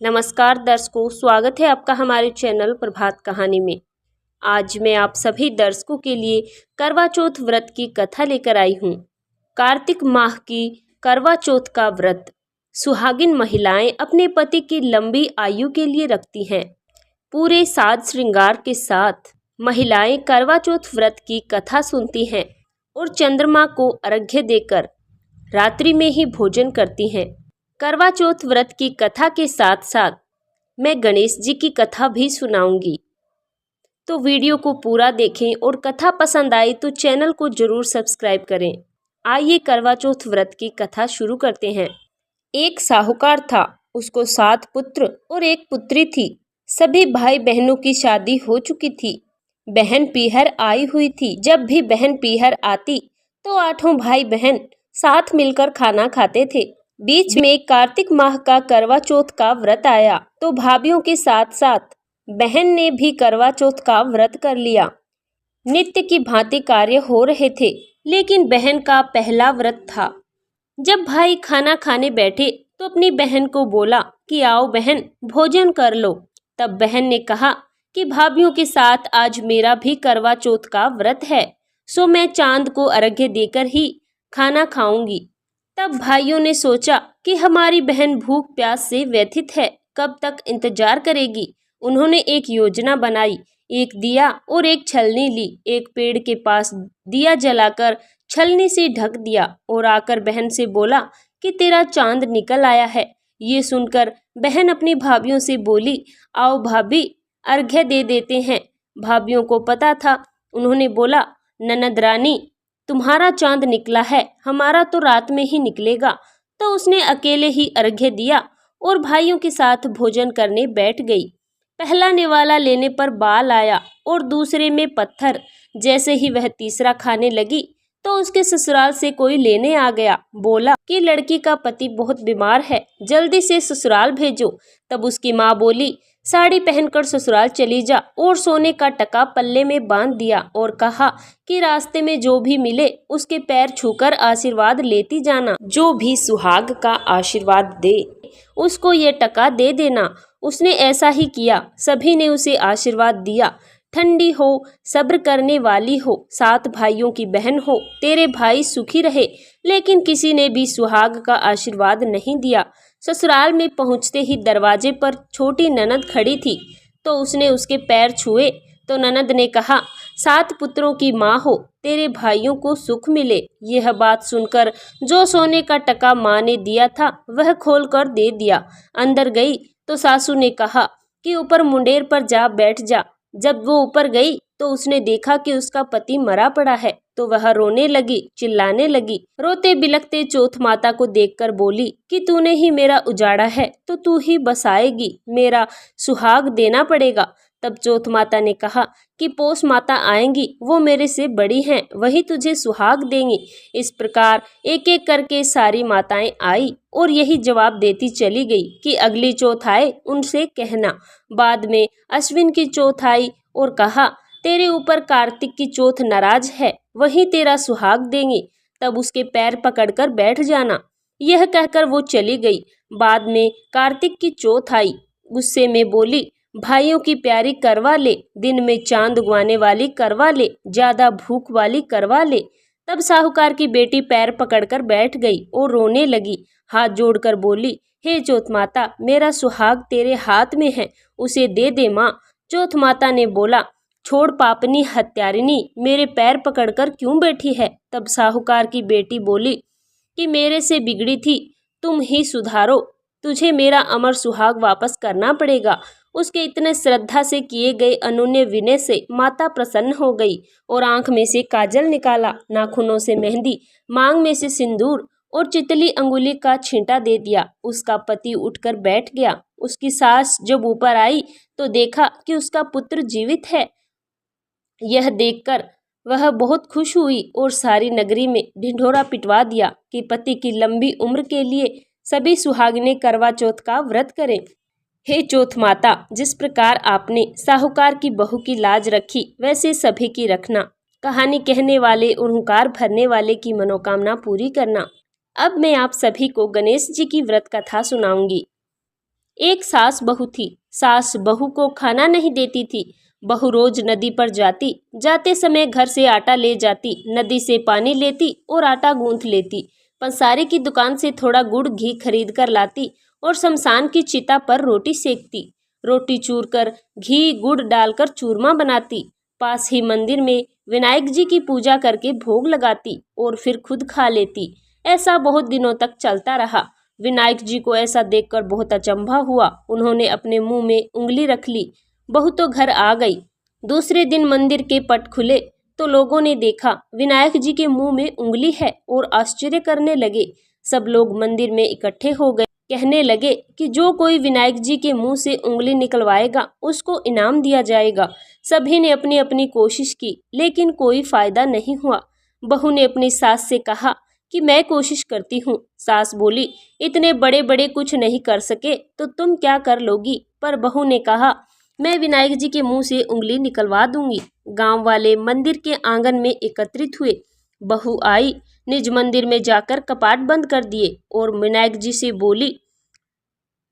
नमस्कार दर्शकों, स्वागत है आपका हमारे चैनल प्रभात कहानी में। आज मैं आप सभी दर्शकों के लिए करवा चौथ व्रत की कथा लेकर आई हूँ। कार्तिक माह की करवा चौथ का व्रत सुहागिन महिलाएं अपने पति की लंबी आयु के लिए रखती हैं। पूरे साज श्रृंगार के साथ महिलाएं करवा चौथ व्रत की कथा सुनती हैं और चंद्रमा को अर्घ्य देकर रात्रि में ही भोजन करती हैं। करवा चौथ व्रत की कथा के साथ साथ मैं गणेश जी की कथा भी सुनाऊंगी, तो वीडियो को पूरा देखें और कथा पसंद आई तो चैनल को जरूर सब्सक्राइब करें। आइए करवा चौथ व्रत की कथा शुरू करते हैं। एक साहूकार था, उसको 7 पुत्र और एक पुत्री थी। सभी भाई बहनों की शादी हो चुकी थी। बहन पीहर आई हुई थी। जब भी बहन पीहर आती तो 8 भाई बहन साथ मिलकर खाना खाते थे। बीच में कार्तिक माह का करवा चौथ का व्रत आया तो भाभीियों के साथ साथ बहन ने भी करवा चौथ का व्रत कर लिया। नित्य की भांति कार्य हो रहे थे, लेकिन बहन का पहला व्रत था। जब भाई खाना खाने बैठे तो अपनी बहन को बोला कि आओ बहन, भोजन कर लो। तब बहन ने कहा कि भाभीियों के साथ आज मेरा भी करवा चौथ का व्रत है, सो मैं चांद को अर्घ्य देकर ही खाना खाऊंगी। तब भाइयों ने सोचा कि हमारी बहन भूख प्यास से व्यथित है, कब तक इंतजार करेगी। उन्होंने एक योजना बनाई। एक दिया और एक छलनी ली। एक पेड़ के पास दिया जलाकर छलनी से ढक दिया और आकर बहन से बोला कि तेरा चांद निकल आया है। ये सुनकर बहन अपनी भाभीियों से बोली, आओ भाभी, अर्घ्य दे देते हैं। भाभीियों को पता था। उन्होंने बोला, ननद रानी, तुम्हारा चांद निकला है, हमारा तो रात में ही निकलेगा। तो उसने अकेले ही अर्घ्य दिया और भाइयों के साथ भोजन करने बैठ गई। पहला निवाला लेने पर बाल आया और दूसरे में पत्थर। जैसे ही वह तीसरा खाने लगी तो उसके ससुराल से कोई लेने आ गया। बोला कि लड़की का पति बहुत बीमार है, जल्दी से ससुराल भेजो। तब उसकी माँ बोली, साड़ी पहनकर ससुराल चली जा और सोने का टका पल्ले में बांध दिया और कहा कि रास्ते में जो भी मिले उसके पैर छूकर आशीर्वाद लेती जाना। जो भी सुहाग का आशीर्वाद दे उसको ये टका दे देना। उसने ऐसा ही किया। सभी ने उसे आशीर्वाद दिया। ठंडी हो, सब्र करने वाली हो, 7 भाइयों की बहन हो, तेरे भाई सुखी रहे। लेकिन किसी ने भी सुहाग का आशीर्वाद नहीं दिया। ससुराल में पहुंचते ही दरवाजे पर छोटी ननद खड़ी थी तो उसने उसके पैर छुए तो ननद ने कहा, 7 पुत्रों की माँ हो, तेरे भाइयों को सुख मिले। यह बात सुनकर जो सोने का टका माँ ने दिया था वह खोल कर दे दिया। अंदर गई तो सासू ने कहा कि ऊपर मुंडेर पर जा बैठ जा। जब वो ऊपर गई तो उसने देखा कि उसका पति मरा पड़ा है तो वह रोने लगी, चिल्लाने लगी। रोते बिलखते चौथ माता को देखकर बोली कि तूने ही मेरा उजाड़ा है तो तू ही बसाएगी, मेरा सुहाग देना पड़ेगा। तब चौथ माता ने कहा कि पोस माता आएंगी, वो मेरे से बड़ी हैं, वही तुझे सुहाग देंगी। इस प्रकार एक एक करके सारी माताएं आई और यही जवाब देती चली गई कि अगली चौथ आए उनसे कहना। बाद में अश्विन की चौथ आई और कहा, तेरे ऊपर कार्तिक की चौथ नाराज है, वही तेरा सुहाग देंगी, तब उसके पैर पकड़कर बैठ जाना। यह कहकर वो चली गई। बाद में कार्तिक की चौथ आई। गुस्से में बोली, भाइयों की प्यारी करवा ले, दिन में चांद उगवाने वाली करवा ले, ज्यादा भूख वाली करवा ले। तब साहूकार की बेटी पैर पकड़कर बैठ गई और रोने लगी। हाथ जोड़कर बोली, हे चौथ माता, मेरा सुहाग तेरे हाथ में है, उसे दे दे माँ। चौथ माता ने बोला, छोड़ पापनी हत्यारिनी, मेरे पैर पकड़कर क्यों बैठी है। तब साहूकार की बेटी बोली कि मेरे से बिगड़ी थी, तुम ही सुधारो, तुझे मेरा अमर सुहाग वापस करना पड़ेगा। उसके इतने श्रद्धा से किए गए अनन्य विनय से माता प्रसन्न हो गई और आंख में से काजल निकाला, नाखूनों से मेहंदी, मांग में से सिंदूर और चितली अंगुली का छींटा दे दिया। उसका पति उठकर बैठ गया। उसकी सास जब ऊपर आई तो देखा कि उसका पुत्र जीवित है। यह देखकर वह बहुत खुश हुई और सारी नगरी में ढिंढोरा पिटवा दिया कि पति की लंबी उम्र के लिए सभी सुहागिनें करवा चौथ का व्रत करें। हे चौथ माता, जिस प्रकार आपने साहूकार की बहू की लाज रखी वैसे सभी की रखना। कहानी कहने वाले और हुंकार भरने वाले की मनोकामना पूरी करना। अब मैं आप सभी को गणेश जी की व्रत कथा सुनाऊंगी। एक सास बहू थी। सास बहू को खाना नहीं देती थी। बहू रोज नदी पर जाती, जाते समय घर से आटा ले जाती, नदी से पानी लेती और आटा गूंथ लेती। पंसारी की दुकान से थोड़ा गुड़ घी खरीद कर लाती और शमशान की चिता पर रोटी सेकती। रोटी चूर कर घी गुड़ डालकर चूरमा बनाती। पास ही मंदिर में विनायक जी की पूजा करके भोग लगाती और फिर खुद खा लेती। ऐसा बहुत दिनों तक चलता रहा। विनायक जी को ऐसा देखकर बहुत अचंभा हुआ। उन्होंने अपने मुंह में उंगली रख ली। बहू तो घर आ गई। दूसरे दिन मंदिर के पट खुले तो लोगों ने देखा विनायक जी के मुंह में उंगली है और आश्चर्य करने लगे। सब लोग मंदिर में इकट्ठे हो गए। कहने लगे कि जो कोई विनायक जी के मुंह से उंगली निकलवाएगा उसको इनाम दिया जाएगा। सभी ने अपनी अपनी कोशिश की लेकिन कोई फायदा नहीं हुआ। बहू ने अपनी सास से कहा कि मैं कोशिश करती हूँ। सास बोली, इतने बड़े बड़े कुछ नहीं कर सके तो तुम क्या कर लोगी? पर बहू ने कहा, मैं विनायक जी के मुंह से उंगली निकलवा दूंगी। गांव वाले मंदिर के आंगन में एकत्रित हुए। बहू आई, निज मंदिर में जाकर कपाट बंद कर दिए और विनायक जी से बोली,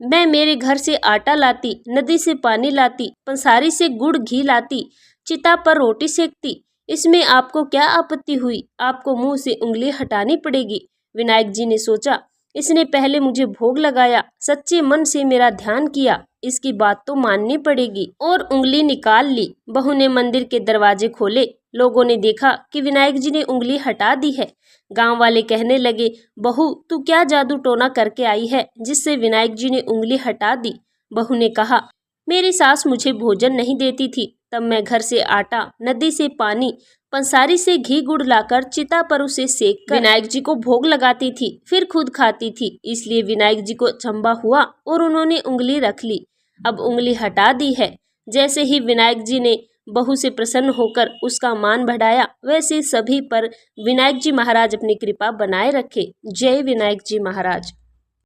मैं मेरे घर से आटा लाती, नदी से पानी लाती, पंसारी से गुड़ घी लाती, चिता पर रोटी सेकती, इसमें आपको क्या आपत्ति हुई? आपको मुंह से उंगली हटानी पड़ेगी। विनायक जी ने सोचा, इसने पहले मुझे भोग लगाया, सच्चे मन से मेरा ध्यान किया, इसकी बात तो माननी पड़ेगी, और उंगली निकाल ली। बहू ने मंदिर के दरवाजे खोले। लोगों ने देखा कि विनायक जी ने उंगली हटा दी है। गांव वाले कहने लगे, बहू तू क्या जादू टोना करके आई है जिससे विनायक जी ने उंगली हटा दी? बहू ने कहा, मेरी सास मुझे भोजन नहीं देती थी, तब मैं घर से आटा, नदी से पानी, पंसारी से घी गुड़ लाकर चिता पर उसे सेक कर विनायक जी को भोग लगाती थी, फिर खुद खाती थी। इसलिए विनायक जी को अचंभा हुआ और उन्होंने उंगली रख ली। अब उंगली हटा दी है। जैसे ही विनायक जी ने बहू से प्रसन्न होकर उसका मान बढ़ाया, वैसे सभी पर विनायक जी महाराज अपनी कृपा बनाए रखे। जय विनायक जी महाराज।